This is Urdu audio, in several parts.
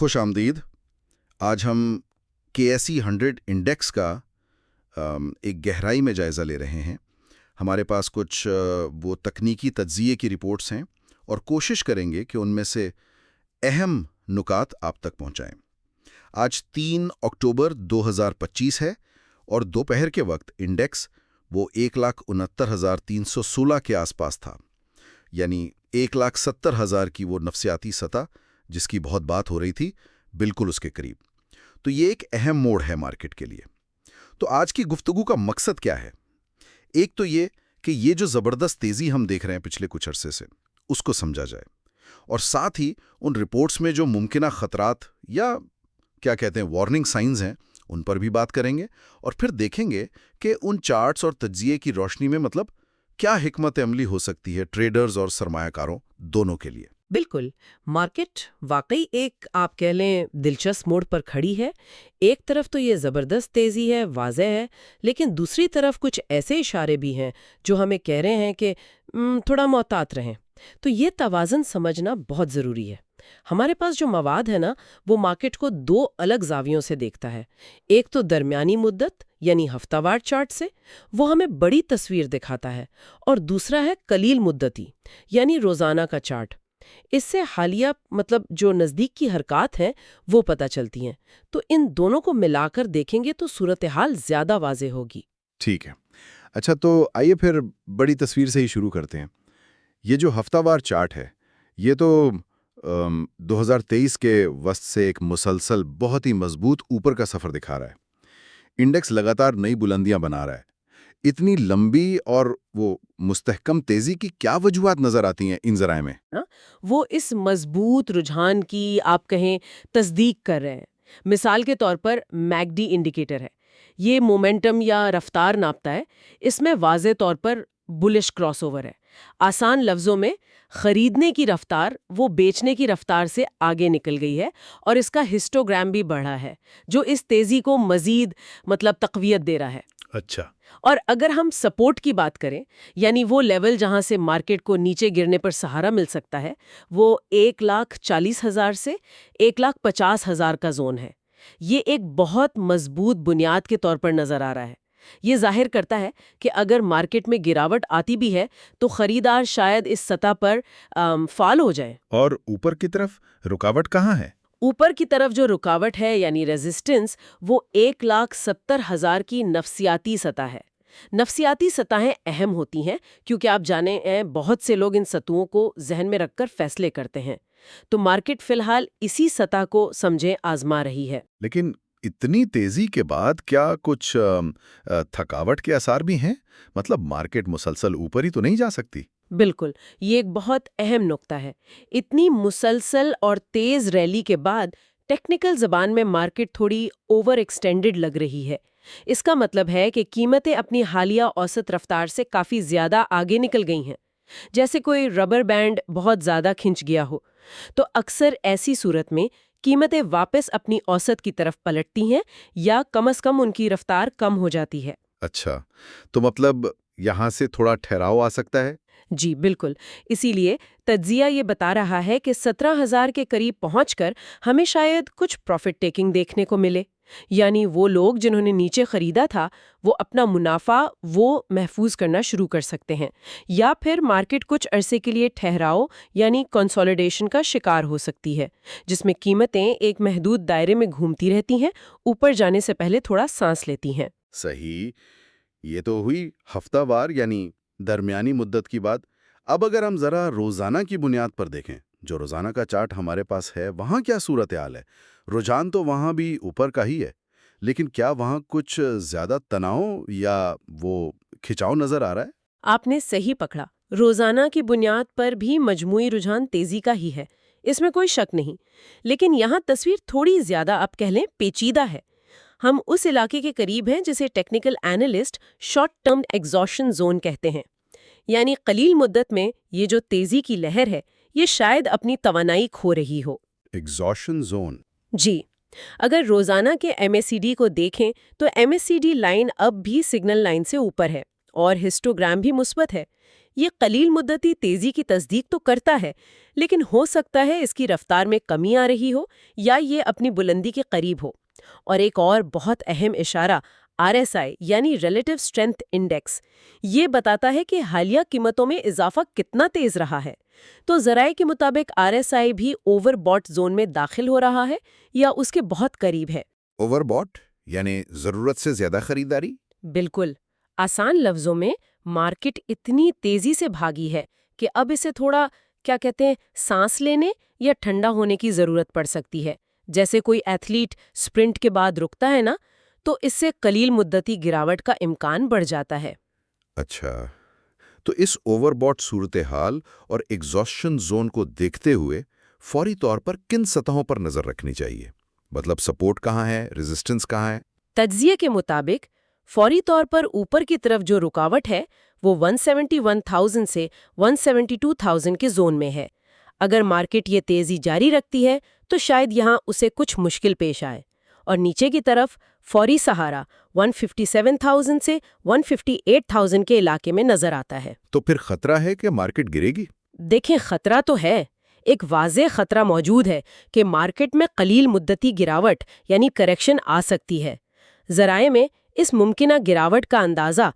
خوش آمدید. آج ہم KSE 100 انڈیکس کا ایک گہرائی میں جائزہ لے رہے ہیں. ہمارے پاس کچھ وہ تکنیکی تجزیے کی رپورٹس ہیں اور کوشش کریں گے کہ ان میں سے اہم نکات آپ تک پہنچائیں. آج 3 اکتوبر 2025 ہے اور دوپہر کے وقت انڈیکس وہ 1,69,316 کے آس پاس تھا، یعنی 1,70,000 کی وہ نفسیاتی سطح جس کی بہت بات ہو رہی تھی، بالکل اس کے قریب. تو یہ ایک اہم موڑ ہے مارکیٹ کے لیے. تو آج کی گفتگو کا مقصد کیا ہے؟ ایک تو یہ کہ یہ جو زبردست تیزی ہم دیکھ رہے ہیں پچھلے کچھ عرصے سے، اس کو سمجھا جائے، اور ساتھ ہی ان رپورٹس میں جو ممکنہ خطرات یا کیا کہتے ہیں وارننگ سائنز ہیں ان پر بھی بات کریں گے، اور پھر دیکھیں گے کہ ان چارٹس اور تجزیے کی روشنی میں کیا حکمت عملی ہو سکتی ہے ٹریڈرز اور سرمایہ کاروں دونوں کے لیے. بالکل، مارکیٹ واقعی ایک آپ کہہ لیں دلچسپ موڑ پر کھڑی ہے. ایک طرف تو یہ زبردست تیزی ہے، واضح ہے، لیکن دوسری طرف کچھ ایسے اشارے بھی ہیں جو ہمیں کہہ رہے ہیں کہ تھوڑا محتاط رہیں. تو یہ توازن سمجھنا بہت ضروری ہے. ہمارے پاس جو مواد ہے نا، وہ مارکیٹ کو 2 الگ زاویوں سے دیکھتا ہے. ایک تو درمیانی مدت یعنی ہفتہ وار چارٹ سے، وہ ہمیں بڑی تصویر دکھاتا ہے، اور دوسرا ہے قلیل مدتی یعنی روزانہ کا چارٹ. اس سے حالیہ جو نزدیک کی حرکات ہیں وہ پتہ چلتی ہیں. تو ان دونوں کو ملا کر دیکھیں گے تو صورتحال زیادہ واضح ہوگی. ٹھیک ہے. اچھا، تو آئیے پھر بڑی تصویر سے ہی شروع کرتے ہیں. یہ جو ہفتہ وار چارٹ ہے، یہ تو 2023 کے وسط سے ایک مسلسل بہت ہی مضبوط اوپر کا سفر دکھا رہا ہے. انڈیکس لگاتار نئی بلندیاں بنا رہا ہے. اتنی لمبی اور وہ مستحکم تیزی کی کیا وجوہات نظر آتی ہیں ان ذرائع میں؟ وہ اس مضبوط رجحان کی آپ کہیں تصدیق کر رہے ہیں. مثال کے طور پر میک ڈی انڈیکیٹر ہے. یہ مومنٹم یا رفتار ناپتا ہے. اس میں واضح طور پر بلش کراس اوور ہے. آسان لفظوں میں خریدنے کی رفتار وہ بیچنے کی رفتار سے آگے نکل گئی ہے، اور اس کا ہسٹوگرام بھی بڑھا ہے جو اس تیزی کو مزید تقویت دے رہا ہے. اچھا. اور اگر ہم سپورٹ کی بات کریں، یعنی وہ لیول جہاں سے مارکیٹ کو نیچے گرنے پر سہارا مل سکتا ہے، وہ 1,40,000 سے 1,50,000 کا زون ہے. یہ ایک بہت مضبوط بنیاد کے طور پر نظر آ رہا ہے. یہ ظاہر کرتا ہے کہ اگر مارکیٹ میں گراوٹ آتی بھی ہے تو خریدار شاید اس سطح پر فال ہو جائیں. اور اوپر کی طرف رکاوٹ کہاں ہے؟ اوپر کی طرف جو رکاوٹ ہے یعنی ریزسٹنس، وہ 1,70,000 کی نفسیاتی سطح ہے. نفسیاتی سطحیں اہم ہوتی ہیں کیونکہ آپ جانے ہیں بہت سے لوگ ان سطحوں کو ذہن میں رکھ کر فیصلے کرتے ہیں. تو مارکیٹ فی الحال اسی سطح کو سمجھیں آزما رہی ہے. لیکن اتنی تیزی کے بعد کیا کچھ تھکاوٹ کے آثار بھی ہیں؟ مارکیٹ مسلسل اوپر ہی تو نہیں جا سکتی؟ بالکل، یہ ایک بہت اہم نقطہ ہے. اتنی مسلسل اور تیز ریلی کے بعد ٹیکنیکل زبان میں مارکیٹ تھوڑی اوور ایکسٹینڈڈ لگ رہی ہے. اس کا مطلب ہے کہ قیمتیں اپنی حالیہ اوسط رفتار سے کافی زیادہ آگے نکل گئی ہیں، جیسے کوئی ربر بینڈ بہت زیادہ کھنچ گیا ہو. تو اکثر ایسی صورت میں قیمتیں واپس اپنی اوسط کی طرف پلٹتی ہیں یا کم از کم ان کی رفتار کم ہو جاتی ہے. اچھا، تو یہاں سے تھوڑا ٹھہراؤ آ سکتا ہے؟ جی بالکل. اسی لیے تجزیہ یہ بتا رہا ہے کہ 17,000 کے قریب پہنچ کر ہمیں شاید کچھ پروفٹ ٹیکنگ دیکھنے کو ملے. یعنی وہ لوگ جنہوں نے نیچے خریدا تھا وہ اپنا منافع محفوظ کرنا شروع کر سکتے ہیں، یا پھر مارکیٹ کچھ عرصے کے لیے ٹھہراؤ یعنی کنسولیڈیشن کا شکار ہو سکتی ہے، جس میں قیمتیں ایک محدود دائرے میں گھومتی رہتی ہیں، اوپر جانے سے پہلے تھوڑا سانس لیتی ہیں. صحیح. یہ تو ہوئی ہفتہ وار یعنی درمیانی مدت کی بات. اب اگر ہم ذرا روزانہ کی بنیاد پر دیکھیں، جو روزانہ کا چارٹ ہمارے پاس ہے، وہاں کیا صورتحال ہے؟ رجحان تو وہاں بھی اوپر کا ہی ہے، لیکن کیا وہاں کچھ زیادہ تناؤ یا وہ کھچاؤ نظر آ رہا ہے؟ آپ نے صحیح پکڑا. روزانہ کی بنیاد پر بھی مجموعی رجحان تیزی کا ہی ہے، اس میں کوئی شک نہیں. لیکن یہاں تصویر تھوڑی زیادہ آپ کہہ لیں پیچیدہ ہے. ہم اس علاقے کے قریب ہیں جسے technical analyst short term exhaustion zone کہتے ہیں. یعنی قلیل مدت میں یہ جو تیزی کی لہر ہے، یہ شاید اپنی توانائی کھو رہی ہو. Exhaustion zone? جی. اگر روزانہ کے MACD کو دیکھیں تو MACD لائن اب بھی سگنل لائن سے اوپر ہے اور ہسٹوگرام بھی مثبت ہے. یہ قلیل مدتی تیزی کی تصدیق تو کرتا ہے، لیکن ہو سکتا ہے اس کی رفتار میں کمی آ رہی ہو یا یہ اپنی بلندی کے قریب ہو۔ اور ایک اور بہت اہم اشارہ RSI یعنی ریلیٹو اسٹرینتھ انڈیکس، یہ بتاتا ہے کہ حالیہ قیمتوں میں اضافہ کتنا تیز رہا ہے۔ تو ذرائع کے مطابق RSI بھی اوور باٹ زون میں داخل ہو رہا ہے یا اس کے بہت قریب ہے۔ اوور باٹ یعنی ضرورت سے زیادہ خریداری؟ بالکل، آسان لفظوں میں مارکیٹ اتنی تیزی سے بھاگی ہے کہ اب اسے تھوڑا سانس لینے یا ٹھنڈا ہونے کی ضرورت پڑ سکتی ہے۔ جیسے کوئی ایتھلیٹ سپرنٹ کے بعد رکتا ہے نا، تو اس سے قلیل مدتی گراوٹ کا امکان بڑھ جاتا ہے۔ اچھا، تو اس اوور باٹ صورتحال اور ایگزاسشن زون کو دیکھتے ہوئے فوری طور پر کن سطحوں پر نظر رکھنی چاہیے؟ مطلب سپورٹ کہاں ہے، ریزسٹنس کہاں ہے؟ تجزیے کے مطابق فوری طور پر اوپر کی طرف جو رکاوٹ ہے وہ 171,000 سے 172,000 کے زون میں ہے۔ اگر مارکیٹ یہ تیزی جاری رکھتی ہے تو شاید یہاں اسے کچھ مشکل پیش آئے، اور نیچے کی طرف فوری سہارا 157,000 سے 158,000 کے علاقے میں نظر آتا ہے۔ تو پھر خطرہ ہے کہ مارکیٹ گرے گی؟ دیکھیں، خطرہ تو ہے، ایک واضح خطرہ موجود ہے کہ مارکیٹ میں قلیل مدتی گراوٹ یعنی کریکشن آ سکتی ہے۔ ذرائع میں اس ممکنہ گراوٹ کا اندازہ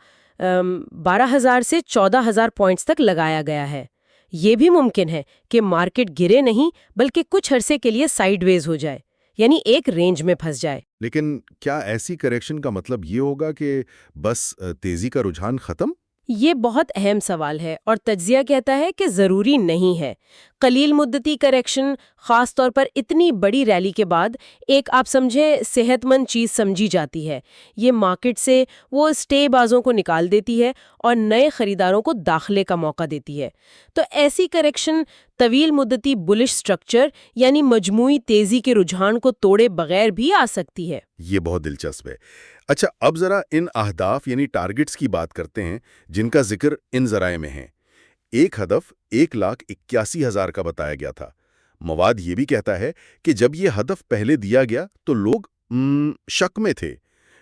12,000 سے 14,000 پوائنٹس تک لگایا گیا ہے۔ یہ بھی ممکن ہے کہ مارکیٹ گرے نہیں بلکہ کچھ عرصے کے لیے سائیڈ ویز ہو جائے، یعنی ایک رینج میں پھنس جائے۔ لیکن کیا ایسی کریکشن کا مطلب یہ ہوگا کہ بس تیزی کا رجحان ختم؟ یہ بہت اہم سوال ہے، اور تجزیہ کہتا ہے کہ ضروری نہیں ہے۔ قلیل مدتی کریکشن خاص طور پر اتنی بڑی ریلی کے بعد ایک آپ سمجھیں صحت مند چیز سمجھی جاتی ہے۔ یہ مارکیٹ سے وہ اسٹے بازوں کو نکال دیتی ہے اور نئے خریداروں کو داخلے کا موقع دیتی ہے۔ تو ایسی کریکشن طویل مدتی بلش سٹرکچر یعنی مجموعی تیزی کے رجحان کو توڑے بغیر بھی آ سکتی ہے۔ یہ بہت دلچسپ ہے۔ اچھا، اب ذرا ان اہداف یعنی ٹارگٹس کی بات کرتے ہیں جن کا ذکر ان ذرائع میں ہے۔ ایک ہدف 1,81,000 کا بتایا گیا تھا۔ مواد یہ بھی کہتا ہے کہ جب یہ ہدف پہلے دیا گیا تو لوگ شک میں تھے،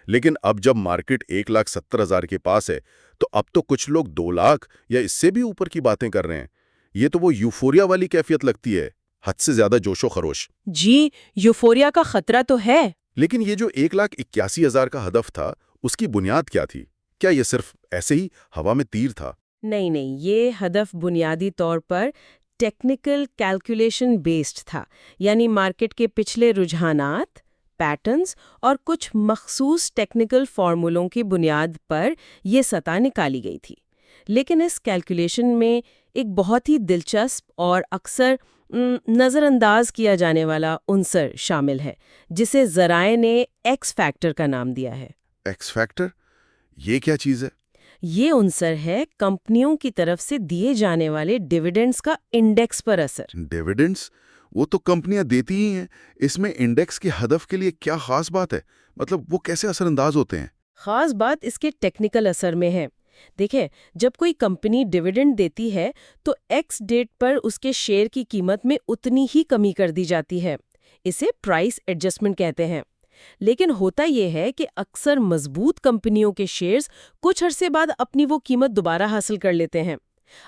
لیکن اب جب مارکیٹ 1,70,000 کے پاس ہے تو اب تو کچھ لوگ 2 لاکھ یا اس سے بھی اوپر کی باتیں کر رہے ہیں۔ یہ تو وہ یوفوریا والی کیفیت لگتی ہے، حد سے زیادہ جوش و خروش۔ جی، یوفوریا کا خطرہ تو ہے۔ لیکن یہ جو 1,81,000 کا ہدف تھا، اس کی بنیاد کیا تھی؟ کیا یہ صرف ایسے ہی ہوا میں تیر تھا؟ نہیں، یہ ہدف بنیادی طور پر ٹیکنیکل کیلکولیشن بیسڈ تھا، یعنی مارکیٹ کے پچھلے رجحانات، پیٹرنز اور کچھ مخصوص ٹیکنیکل فارمولوں کی بنیاد پر یہ سطح نکالی گئی تھی۔ لیکن اس کیلکولیشن میں ایک بہت ہی دلچسپ اور اکثر نظر انداز کیا جانے والا عنصر شامل ہے، جسے ذرائع نے ایکس فیکٹر کا نام دیا ہے۔ X factor? یہ کیا چیز ہے؟ یہ عنصر ہے کمپنیوں کی طرف سے دیے جانے والے ڈیویڈنڈز کا انڈیکس پر اثر۔ ڈیویڈنڈز؟ وہ تو کمپنیاں دیتی ہی ہیں، اس میں انڈیکس کے ہدف کے لیے کیا خاص بات ہے؟ مطلب وہ کیسے اثر انداز ہوتے ہیں؟ خاص بات اس کے ٹیکنیکل اثر میں ہے۔ دیکھیں، جب کوئی کمپنی ڈیویڈنڈ دیتی ہے تو ایکس ڈیٹ پر اس کے شیئر کی قیمت میں اتنی ہی کمی کر دی جاتی ہے۔ اسے پرائس ایڈجسٹمنٹ کہتے ہیں۔ لیکن ہوتا یہ ہے کہ اکثر مضبوط کمپنیوں کے شیئرز کچھ عرصے بعد اپنی وہ قیمت دوبارہ حاصل کر لیتے ہیں۔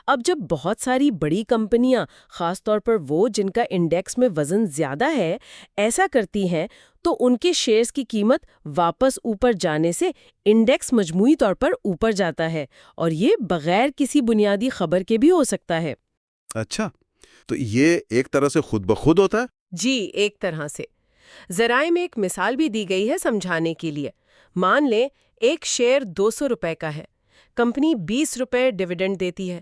اب جب بہت ساری بڑی کمپنیاں، خاص طور پر وہ جن کا انڈیکس میں وزن زیادہ ہے، ایسا کرتی ہیں تو ان کے شیئرز کی قیمت واپس اوپر جانے سے انڈیکس مجموعی طور پر اوپر جاتا ہے، اور یہ بغیر کسی بنیادی خبر کے بھی ہو سکتا ہے۔ اچھا، تو یہ ایک طرح سے خود بخود ہوتا ہے؟ جی، ایک طرح سے۔ ذرائع میں ایک مثال بھی دی گئی ہے سمجھانے کے لیے۔ مان لیں ایک شیئر 200 روپے کا ہے، کمپنی 20 روپے ڈیویڈنڈ دیتی ہے،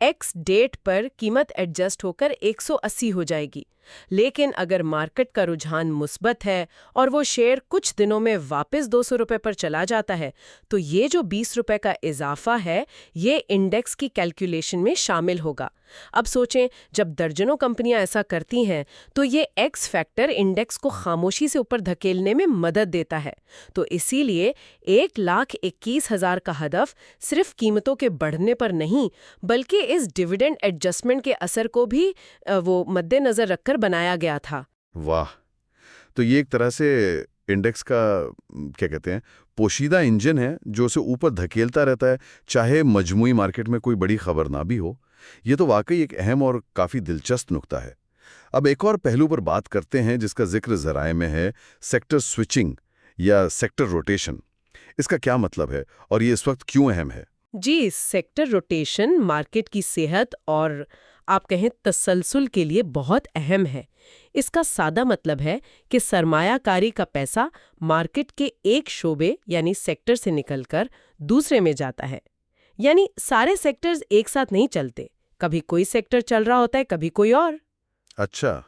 ایکس ڈیٹ پر قیمت ایڈجسٹ ہو کر 180 ہو جائے گی۔ لیکن اگر مارکیٹ کا رجحان مثبت ہے اور وہ شیئر کچھ دنوں میں واپس 200 روپے پر چلا جاتا ہے تو یہ جو 20 روپے کا اضافہ ہے یہ انڈیکس کی کیلکولیشن میں شامل ہوگا۔ اب سوچیں، جب درجنوں کمپنیاں ایسا کرتی ہیں تو یہ ایکس فیکٹر انڈیکس کو خاموشی سے اوپر دھکیلنے میں مدد دیتا ہے۔ تو اسی لیے 1,21,000 کا ہدف صرف قیمتوں کے بڑھنے پر نہیں بلکہ اس ڈیویڈنڈ ایڈجسٹمنٹ کے اثر کو بھی وہ مد نظر رکھ کر بنایا گیا تھا۔ واہ، تو یہ ایک طرح سے انڈیکس کا کیا کہتے ہیں پوشیدہ انجن ہے جو اسے اوپر دھکیلتا رہتا ہے، چاہے مجموعی مارکیٹ میں کوئی بڑی خبر نہ بھی ہو۔ یہ تو واقعی ایک اہم اور کافی دلچسپ نقطہ ہے۔ اب ایک اور پہلو پر بات کرتے ہیں جس کا ذکر ذرائع میں ہے، سیکٹر سوئچنگ یا سیکٹر روٹیشن۔ اس کا کیا مطلب ہے اور یہ اس وقت کیوں اہم ہے؟ جی، سیکٹر روٹیشن مارکیٹ کی صحت اور آپ کہیں تسلسل کے لیے بہت اہم ہے۔ اس کا سادہ مطلب ہے کہ سرمایہ کاری کا پیسہ مارکیٹ کے ایک شعبے یعنی سیکٹر سے نکل کر دوسرے میں جاتا ہے۔ یعنی سارے سیکٹرز ایک ساتھ نہیں چلتے، کبھی کوئی سیکٹر چل رہا ہوتا ہے، کبھی کوئی اور۔ اچھا،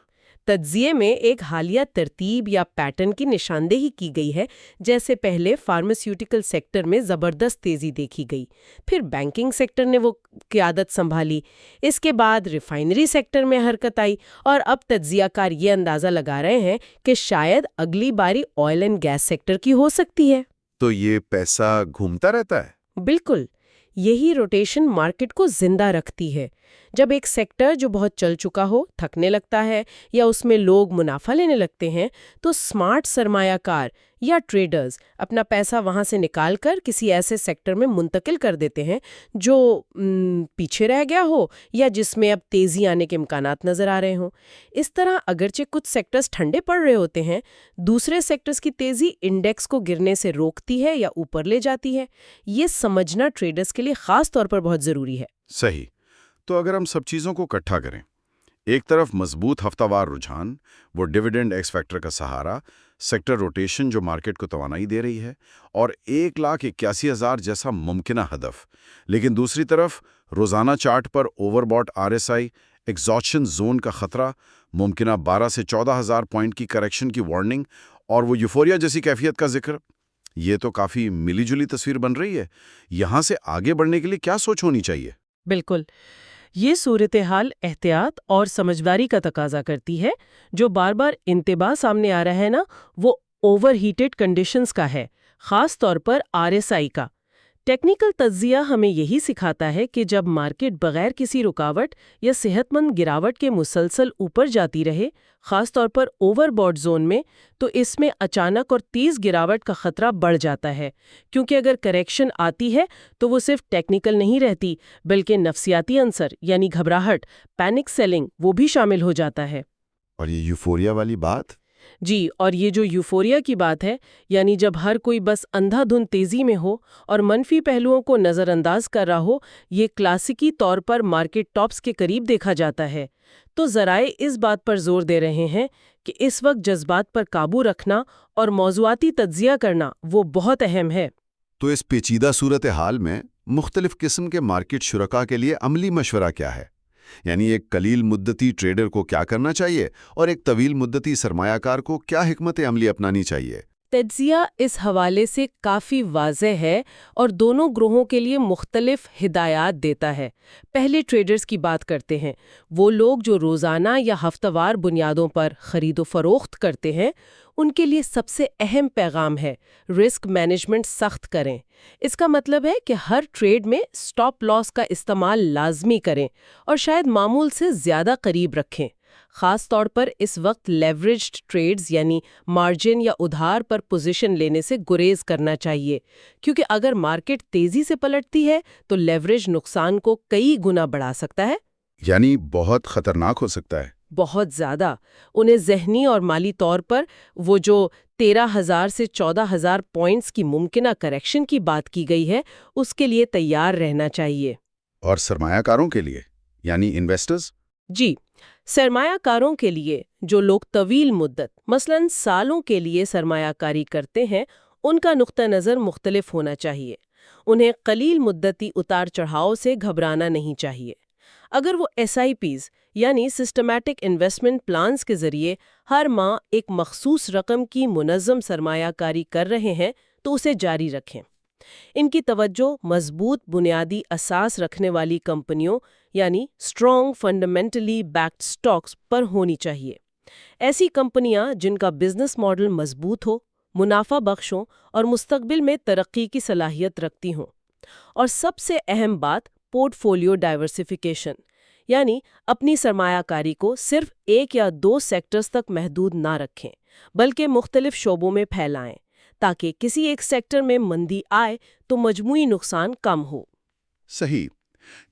تجزیے میں ایک حالیہ ترتیب یا پیٹرن کی نشاندہی کی گئی ہے، جیسے پہلے فارماسیوٹیکل سیکٹر میں زبردست تیزی دیکھی گئی، پھر بینکنگ سیکٹر نے وہ قیادت سنبھالی، اس کے بعد ریفائنری سیکٹر میں حرکت آئی، اور اب تجزیہ کار یہ اندازہ لگا رہے ہیں کہ شاید اگلی باری آئل اینڈ گیس سیکٹر کی ہو سکتی ہے۔ تو یہ پیسہ گھومتا رہتا ہے؟ بالکل، یہی روٹیشن مارکیٹ کو زندہ رکھتی ہے۔ جب ایک سیکٹر جو بہت چل چکا ہو تھکنے لگتا ہے یا اس میں لوگ منافع لینے لگتے ہیں تو سمارٹ سرمایہ کار یا ٹریڈرز اپنا پیسہ وہاں سے نکال کر کسی ایسے سیکٹر میں منتقل کر دیتے ہیں جو پیچھے رہ گیا ہو یا جس میں اب تیزی آنے کے امکانات نظر آ رہے ہوں۔ اس طرح اگرچہ کچھ سیکٹرز ٹھنڈے پڑ رہے ہوتے ہیں، دوسرے سیکٹرز کی تیزی انڈیکس کو گرنے سے روکتی ہے یا اوپر لے جاتی ہے۔ یہ سمجھنا ٹریڈرز کے لیے خاص طور پر بہت ضروری ہے۔ صحیح۔ تو اگر ہم سب چیزوں کو اکٹھا کریں، ایک طرف مضبوط ہفتہ وار رجحان، وہ ڈویڈنڈ ایکس فیکٹر کا سہارا، سیکٹر روٹیشن جو مارکیٹ کو توانائی دے رہی ہے، اور 1,81,000 جیسا ممکنہ ہدف، لیکن دوسری طرف روزانہ چارٹ پر اوور باٹ RSI ایگزاسشن زون کا خطرہ، ممکنہ 12 سے 14,000 پوائنٹ کی کریکشن کی وارننگ، اور وہ یوفوریا جیسی کیفیت کا ذکر۔ یہ تو کافی ملی جلی تصویر بن رہی ہے۔ یہاں سے آگے بڑھنے کے لیے کیا سوچ ہونی چاہیے؟ بالکل، یہ صورتحال احتیاط اور سمجھداری کا تقاضا کرتی ہے۔ جو بار بار انتباہ سامنے آ رہا ہے نا، وہ اوور ہیٹڈ کنڈیشنز کا ہے، خاص طور پر RSI کا۔ ٹیکنیکل تجزیہ ہمیں یہی سکھاتا ہے کہ جب مارکیٹ بغیر کسی رکاوٹ یا صحت مند گراوٹ کے مسلسل اوپر جاتی رہے، خاص طور پر اوور باٹ زون میں، تو اس میں اچانک اور تیز گراوٹ کا خطرہ بڑھ جاتا ہے، کیونکہ اگر کریکشن آتی ہے تو وہ صرف ٹیکنیکل نہیں رہتی، بلکہ نفسیاتی عنصر یعنی گھبراہٹ، پینک سیلنگ، وہ بھی شامل ہو جاتا ہے۔ اور یہ یوفوریا والی بات؟ جی، اور یہ جو یوفوریا کی بات ہے، یعنی جب ہر کوئی بس اندھا دھند تیزی میں ہو اور منفی پہلوؤں کو نظر انداز کر رہا ہو، یہ کلاسیکی طور پر مارکیٹ ٹاپس کے قریب دیکھا جاتا ہے۔ تو ذرائع اس بات پر زور دے رہے ہیں کہ اس وقت جذبات پر قابو رکھنا اور موضوعاتی تجزیہ کرنا وہ بہت اہم ہے۔ تو اس پیچیدہ صورتحال میں مختلف قسم کے مارکیٹ شرکاء کے لیے عملی مشورہ کیا ہے؟ یعنی ایک قلیل مدتی ٹریڈر کو کیا کرنا چاہیے اور ایک طویل مدتی سرمایہ کار کو کیا حکمت عملی اپنانی چاہیے؟ تجزیہ اس حوالے سے کافی واضح ہے اور دونوں گروہوں کے لیے مختلف ہدایات دیتا ہے۔ پہلے ٹریڈرز کی بات کرتے ہیں، وہ لوگ جو روزانہ یا ہفتہ وار بنیادوں پر خرید و فروخت کرتے ہیں۔ ان کے لیے سب سے اہم پیغام ہے رسک مینجمنٹ سخت کریں۔ اس کا مطلب ہے کہ ہر ٹریڈ میں سٹاپ لاس کا استعمال لازمی کریں اور شاید معمول سے زیادہ قریب رکھیں۔ خاص طور پر اس وقت لیوریجڈ ٹریڈز یعنی مارجن یا ادھار پر پوزیشن لینے سے گریز کرنا چاہیے، کیونکہ اگر مارکیٹ تیزی سے پلٹتی ہے تو لیوریج نقصان کو کئی گنا بڑھا سکتا ہے، یعنی بہت خطرناک ہو سکتا ہے۔ بہت زیادہ۔ انہیں ذہنی اور مالی طور پر وہ جو 13,000 سے 14,000 پوائنٹس کی ممکنہ کریکشن کی بات کی گئی ہے، اس کے لیے تیار رہنا چاہیے۔ اور سرمایہ کاروں کے لیے یعنی انویسٹرز؟ جی، سرمایہ کاروں کے لیے جو لوگ طویل مدت مثلاً سالوں کے لیے سرمایہ کاری کرتے ہیں، ان کا نقطہ نظر مختلف ہونا چاہیے۔ انہیں قلیل مدتی اتار چڑھاؤ سے گھبرانا نہیں چاہیے۔ اگر وہ SIPs یعنی سسٹمیٹک انویسٹمنٹ پلانز کے ذریعے ہر ماہ ایک مخصوص رقم کی منظم سرمایہ کاری کر رہے ہیں تو اسے جاری رکھیں۔ ان کی توجہ مضبوط بنیادی اساس رکھنے والی کمپنیوں یعنی اسٹرانگ فنڈامنٹلی بیکڈ سٹاکس پر ہونی چاہیے۔ ایسی کمپنیاں جن کا بزنس ماڈل مضبوط ہو، منافع بخش ہوں اور مستقبل میں ترقی کی صلاحیت رکھتی ہوں۔ اور سب سے اہم بات پورٹ فولیو ڈائیورسیفیکیشن، یعنی اپنی سرمایہ کاری کو صرف 1 یا 2 سیکٹرز تک محدود نہ رکھیں، بلکہ مختلف شعبوں میں پھیلائیں تاکہ کسی ایک سیکٹر میں مندی آئے تو مجموعی نقصان کم ہو۔ صحیح۔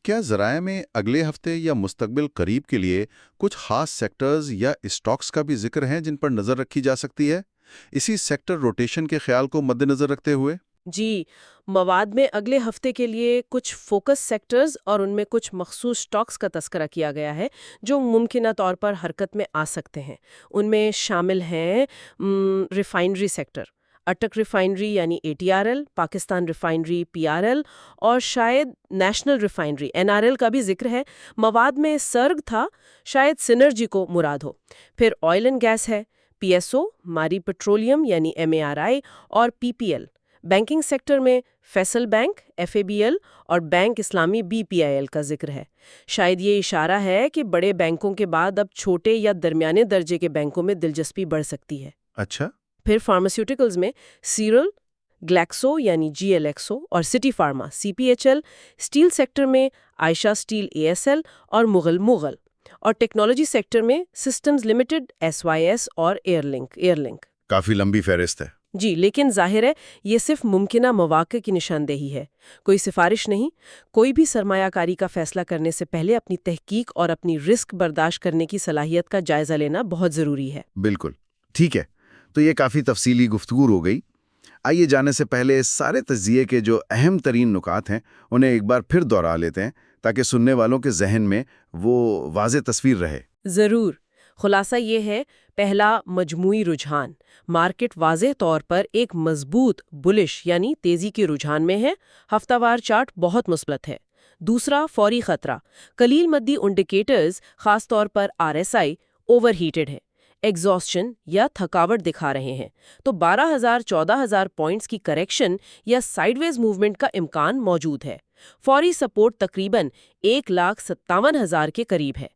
کیا ذرائع میں اگلے ہفتے یا مستقبل قریب کے لیے کچھ خاص سیکٹرز یا اسٹاکس کا بھی ذکر ہیں جن پر نظر رکھی جا سکتی ہے، اسی سیکٹر روٹیشن کے خیال کو مد نظر رکھتے ہوئے؟ جی، مواد میں اگلے ہفتے کے لیے کچھ فوکس سیکٹرز اور ان میں کچھ مخصوص سٹاکس کا تذکرہ کیا گیا ہے جو ممکنہ طور پر حرکت میں آ سکتے ہیں۔ ان میں شامل ہیں ریفائنری سیکٹر، اٹک ریفائنری یعنی ATRL، پاکستان ریفائنری PRL، اور شاید نیشنل ریفائنری NRL کا بھی ذکر ہے۔ مواد میں سرگ تھا، شاید سنرجی کو مراد ہو۔ پھر آئل اینڈ گیس ہے، PSO، ماری پیٹرولیم یعنی MARI، اور PPL۔ بینکنگ سیکٹر میں فیصل بینک، FABL، اور بینک اسلامی BPIL کا ذکر ہے۔ شاید یہ اشارہ ہے کہ بڑے بینکوں کے بعد اب چھوٹے یا درمیانے درجے کے بینکوں میں دلچسپی بڑھ سکتی ہے۔ اچھا۔ پھر فارماسیوٹیکلز میں سیرل، گلیکسو یعنی GLXO، اور city pharma CPHL۔ Steel sector میں عائشہ اسٹیل ASL اور مغل۔ اور ٹیکنالوجی سیکٹر میں سسٹمز لمیٹڈ SYS اور ایئرلنک۔ کافی لمبی فہرست ہے۔ جی، لیکن ظاہر ہے یہ صرف ممکنہ مواقع کی نشاندہی ہے، کوئی سفارش نہیں۔ کوئی بھی سرمایہ کاری کا فیصلہ کرنے سے پہلے اپنی تحقیق اور اپنی رسک برداشت کرنے کی صلاحیت کا جائزہ لینا بہت ضروری ہے۔ بالکل ٹھیک ہے، تو یہ کافی تفصیلی گفتگو ہو گئی۔ آئیے جانے سے پہلے سارے تجزیے کے جو اہم ترین نکات ہیں انہیں ایک بار پھر دوہرا لیتے ہیں تاکہ سننے والوں کے ذہن میں وہ واضح تصویر رہے۔ ضرور۔ خلاصہ یہ ہے، پہلا، مجموعی رجحان۔ مارکیٹ واضح طور پر ایک مضبوط بلش یعنی تیزی کے رجحان میں ہے، ہفتہ وار چارٹ بہت مثبت ہے۔ دوسرا، فوری خطرہ۔ قلیل مدی انڈیکیٹرز خاص طور پر RSI اوور ہیٹڈ ہے، ایگزاسشن یا تھکاوٹ دکھا رہے ہیں، تو 12,000-14,000 پوائنٹس کی کریکشن یا سائیڈ ویز موومنٹ کا امکان موجود ہے۔ فوری سپورٹ تقریباً 1,57,000 کے قریب ہے۔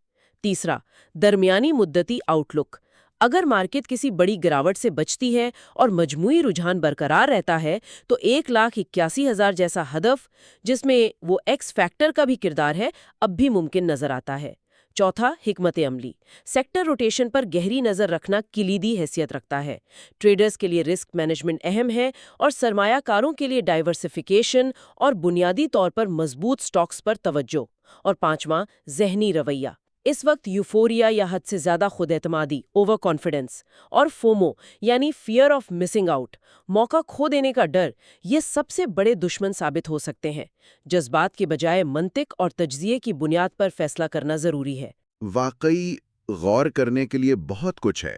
تیسرا، درمیانی مدتی آؤٹ لک۔ اگر مارکیٹ کسی بڑی گراوٹ سے بچتی ہے اور مجموعی رجحان برقرار رہتا ہے تو 1,81,000 جیسا ہدف، جس میں وہ ایکس فیکٹر کا بھی کردار ہے، اب بھی ممکن نظر آتا ہے۔ چوتھا، حکمت عملی۔ سیکٹر روٹیشن پر گہری نظر رکھنا کلیدی حیثیت رکھتا ہے۔ ٹریڈرز کے لیے رسک مینجمنٹ اہم ہے اور سرمایہ کاروں کے لیے ڈائیورسفیکیشن اور بنیادی طور پر مضبوط سٹاکس پر توجہ۔ اور پانچواں، ذہنی رویہ۔ اس وقت یوفوریا یا حد سے زیادہ خود اعتمادی، اوور کانفیڈنس، اور فومو یعنی فیئر آف مسنگ آؤٹ، موقع کھو دینے کا ڈر، یہ سب سے بڑے دشمن ثابت ہو سکتے ہیں۔ جذبات کے بجائے منطق اور تجزیے کی بنیاد پر فیصلہ کرنا ضروری ہے۔ واقعی غور کرنے کے لیے بہت کچھ ہے۔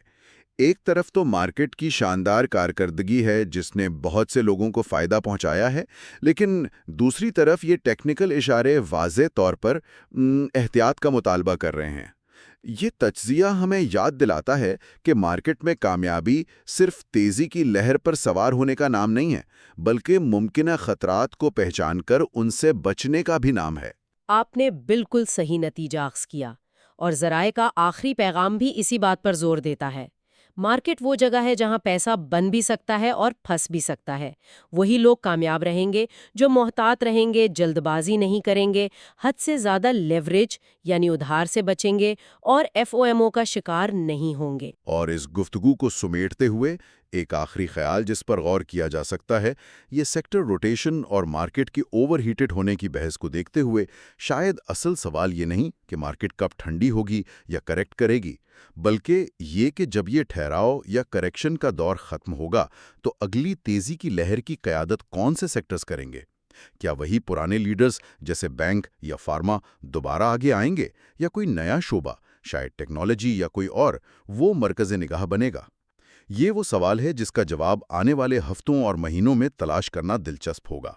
ایک طرف تو مارکیٹ کی شاندار کارکردگی ہے جس نے بہت سے لوگوں کو فائدہ پہنچایا ہے، لیکن دوسری طرف یہ ٹیکنیکل اشارے واضح طور پر احتیاط کا مطالبہ کر رہے ہیں۔ یہ تجزیہ ہمیں یاد دلاتا ہے کہ مارکیٹ میں کامیابی صرف تیزی کی لہر پر سوار ہونے کا نام نہیں ہے، بلکہ ممکنہ خطرات کو پہچان کر ان سے بچنے کا بھی نام ہے۔ آپ نے بالکل صحیح نتیجہ اخذ کیا، اور ذرائع کا آخری پیغام بھی اسی بات پر زور دیتا ہے۔ مارکیٹ وہ جگہ ہے جہاں پیسہ بن بھی سکتا ہے اور پھنس بھی سکتا ہے۔ وہی لوگ کامیاب رہیں گے جو محتاط رہیں گے، جلد بازی نہیں کریں گے، حد سے زیادہ لیوریج یعنی ادھار سے بچیں گے، اور FOMO کا شکار نہیں ہوں گے۔ اور اس گفتگو کو سمیٹتے ہوئے ایک آخری خیال جس پر غور کیا جا سکتا ہے، یہ سیکٹر روٹیشن اور مارکیٹ کی اوور ہیٹڈ ہونے کی بحث کو دیکھتے ہوئے شاید اصل سوال یہ نہیں کہ مارکیٹ کب ٹھنڈی ہوگی یا کریکٹ کرے گی، بلکہ یہ کہ جب یہ ٹھہراؤ یا کریکشن کا دور ختم ہوگا تو اگلی تیزی کی لہر کی قیادت کون سے سیکٹرز کریں گے؟ کیا وہی پرانے لیڈرز جیسے بینک یا فارما دوبارہ آگے آئیں گے، یا کوئی نیا شعبہ، شاید ٹیکنالوجی یا کوئی اور، وہ مرکز نگاہ بنے گا؟ یہ وہ سوال ہے جس کا جواب آنے والے ہفتوں اور مہینوں میں تلاش کرنا دلچسپ ہوگا۔